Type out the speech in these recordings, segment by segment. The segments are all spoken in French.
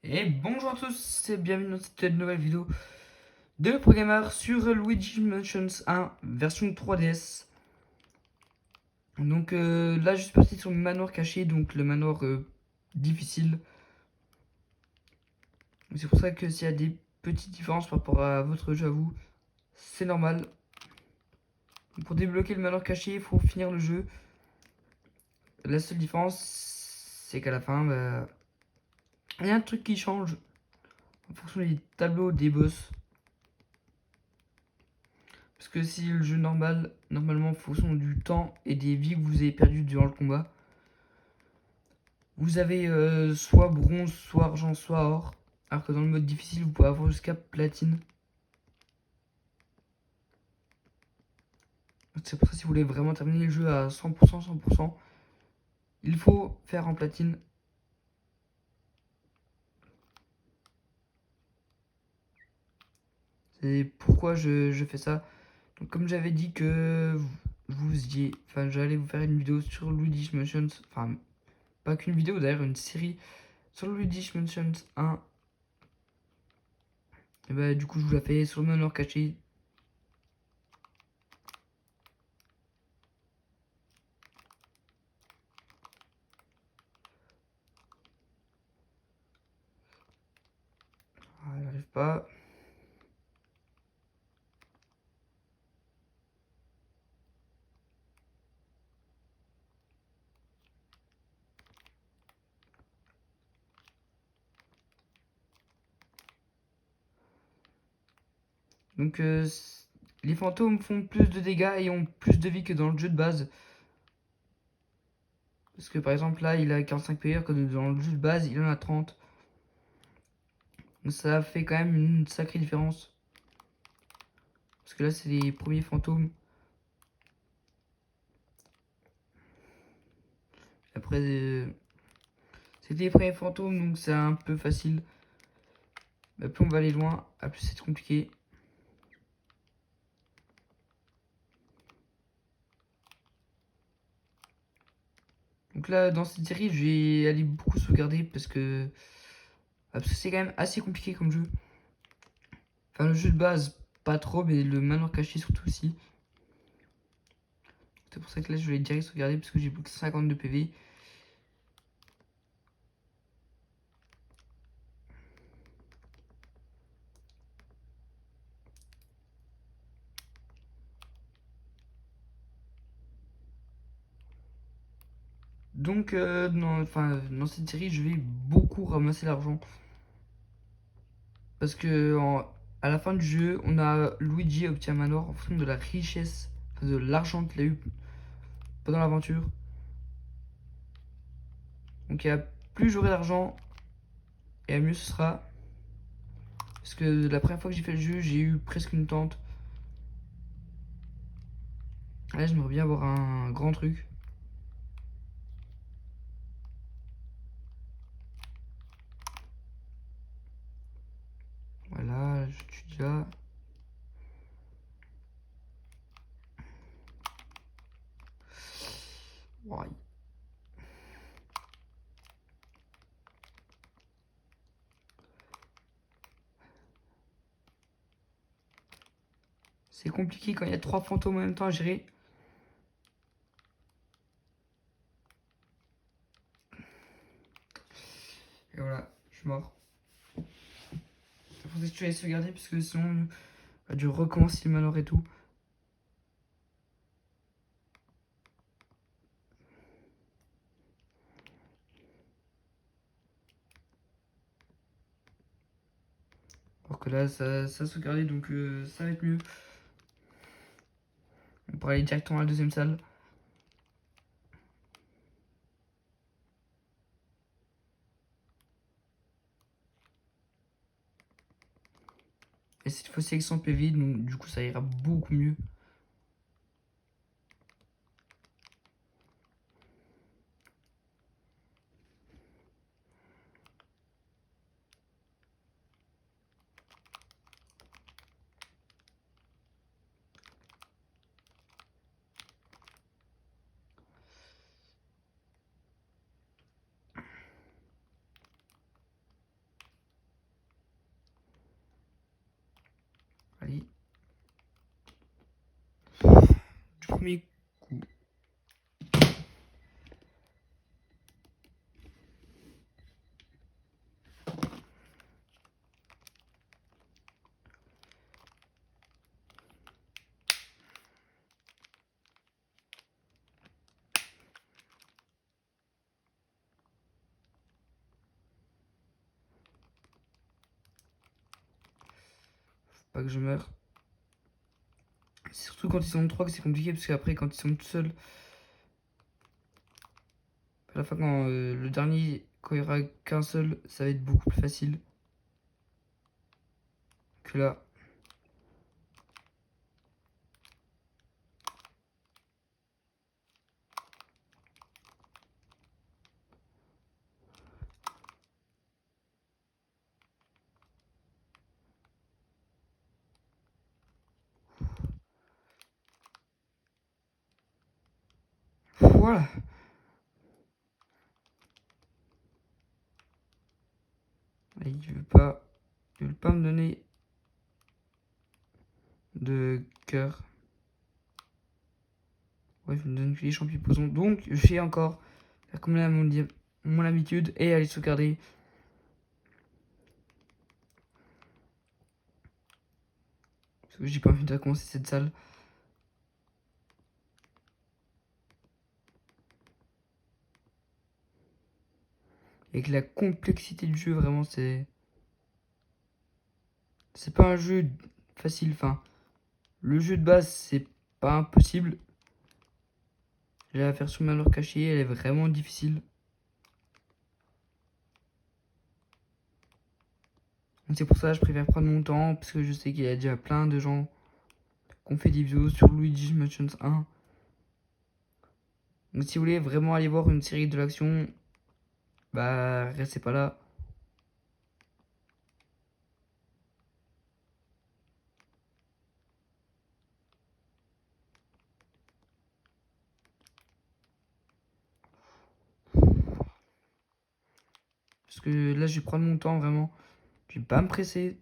Et bonjour à tous et bienvenue dans cette nouvelle vidéo de Programmer sur Luigi Mansions 1 version 3DS. Donc là je suis parti sur le manoir caché, donc le manoir difficile. C'est pour ça que s'il y a des petites différences par rapport à votre jeu à vous, c'est normal. Donc, pour débloquer le manoir caché, il faut finir le jeu. La seule différence, c'est qu'à la fin, il y a un truc qui change en fonction des tableaux des boss. Parce que si le jeu normalement en fonction du temps et des vies que vous avez perdues durant le combat, vous avez soit bronze, soit argent, soit or. Alors que dans le mode difficile, vous pouvez avoir jusqu'à platine. C'est pour ça que si vous voulez vraiment terminer le jeu à 100%, 100%, il faut faire en platine. C'est pourquoi je fais ça. Donc comme j'avais dit que j'allais vous faire une vidéo sur Luigi's Mansions, enfin pas qu'une vidéo d'ailleurs, une série sur Luigi's Mansions 1. Et bah du coup je vous la fais sur le manoir caché. Ah, elle n'arrive pas. Donc les fantômes font plus de dégâts et ont plus de vie que dans le jeu de base. Parce que par exemple là il a 45 PV que dans le jeu de base il en a 30. Donc ça fait quand même une sacrée différence. Parce que là c'est les premiers fantômes. Après c'était les premiers fantômes donc c'est un peu facile. Mais plus on va aller loin, plus c'est compliqué. Donc là dans cette série je vais aller beaucoup sauvegarder parce que c'est quand même assez compliqué comme jeu. Enfin le jeu de base pas trop mais le manoir caché surtout aussi. C'est pour ça que là je vais direct sauvegarder parce que j'ai plus que 52 PV. Donc dans cette série je vais beaucoup ramasser l'argent. Parce que à la fin du jeu, on a Luigi obtient un manoir en fonction de la richesse, enfin, de l'argent qu'il a eu pendant l'aventure. Donc plus j'aurai d'argent, et à mieux ce sera. Parce que la première fois que j'ai fait le jeu, j'ai eu presque une tente. Là, j'aimerais bien avoir un grand truc. Voilà, je suis déjà. Ouais. C'est compliqué quand il y a 3 fantômes en même temps à gérer. Et voilà, je suis mort. Il faudrait que tu ailles sauvegarder parce que sinon, on va dû recommencer le manoir et tout. Alors que là, ça sauvegardé donc ça va être mieux. On pourra aller directement à la deuxième salle. Et cette fois-ci avec 100 PV, donc du coup ça ira beaucoup mieux. premier coup. Faut pas que je meure. C'est surtout quand ils sont 3 que c'est compliqué, parce qu'après, quand ils sont tout seuls, à la fin, quand le dernier, quand il y aura qu'un seul, ça va être beaucoup plus facile que là. Voilà. Il veut pas me donner de cœur. Ouais, je me donne que les champignons poison. Donc, je vais encore faire comme mon habitude et aller sauvegarder. Parce que j'ai pas envie de recommencer cette salle. Avec la complexité du jeu, vraiment, c'est pas un jeu facile. Enfin, le jeu de base, c'est pas impossible. La version malheur cachée, elle est vraiment difficile. Donc c'est pour ça que je préfère prendre mon temps, parce que je sais qu'il y a déjà plein de gens qui ont fait des vidéos sur Luigi's Mansion 1. Donc si vous voulez vraiment aller voir une série de l'action, bah restez pas là. Parce que là je vais prendre mon temps vraiment. Je vais pas me presser.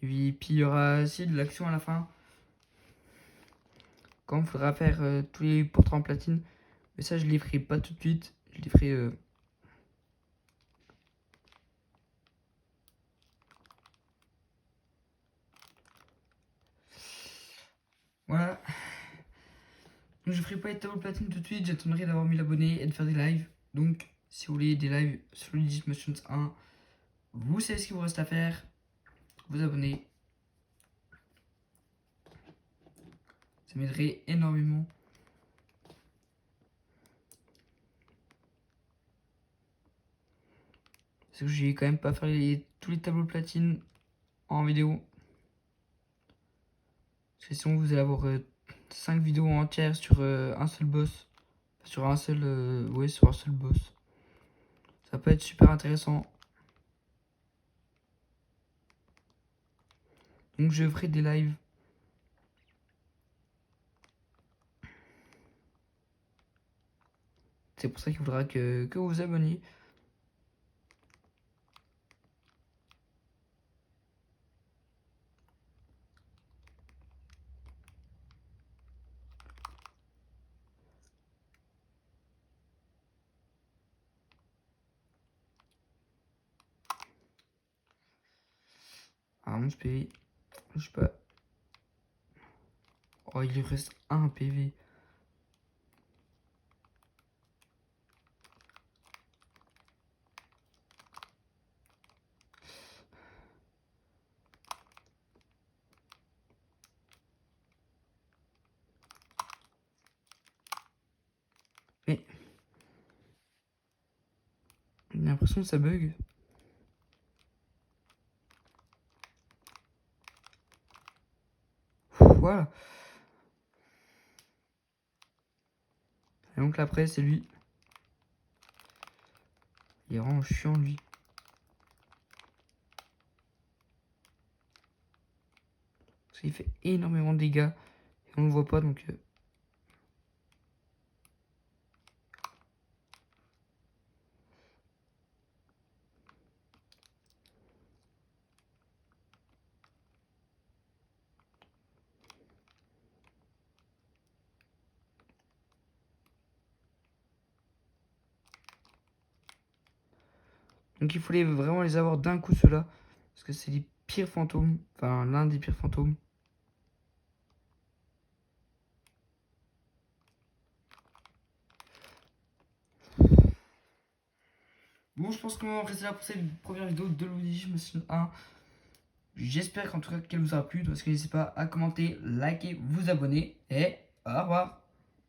Et puis il y aura aussi de l'action à la fin. Quand il faudra faire tous les portraits en platine. Mais ça je les ferai pas tout de suite. Je les ferai... Voilà. Donc je ferai pas les tableaux platine tout de suite. J'attendrai d'avoir 1000 abonnés et de faire des lives. Donc si vous voulez des lives sur Luigi's Mansion 1, vous savez ce qu'il vous reste à faire. Vous abonner. Ça m'aiderait énormément. Parce que j'ai quand même pas fait tous les tableaux platine en vidéo. Parce que sinon vous allez avoir 5 vidéos entières sur un seul boss. Sur un seul, ouais, sur un seul boss. Ça peut être super intéressant. Donc je ferai des lives. C'est pour ça qu'il faudra que vous vous abonniez. Ah, 11 PV. Je sais pas. Oh, il lui reste un PV. Mais j'ai l'impression que ça bug. Voilà. Et donc là, après, c'est lui. Il est vraiment chiant, lui. Parce qu'il fait énormément de dégâts. Et on le voit pas, donc... Donc il fallait vraiment les avoir d'un coup ceux-là. Parce que c'est les pires fantômes. Enfin, l'un des pires fantômes. Bon, je pense qu'on va rester là pour cette première vidéo de Luigi Mansion 1. J'espère qu'en tout cas qu'elle vous aura plu. Donc n'hésitez pas à commenter, liker, vous abonner. Et au revoir.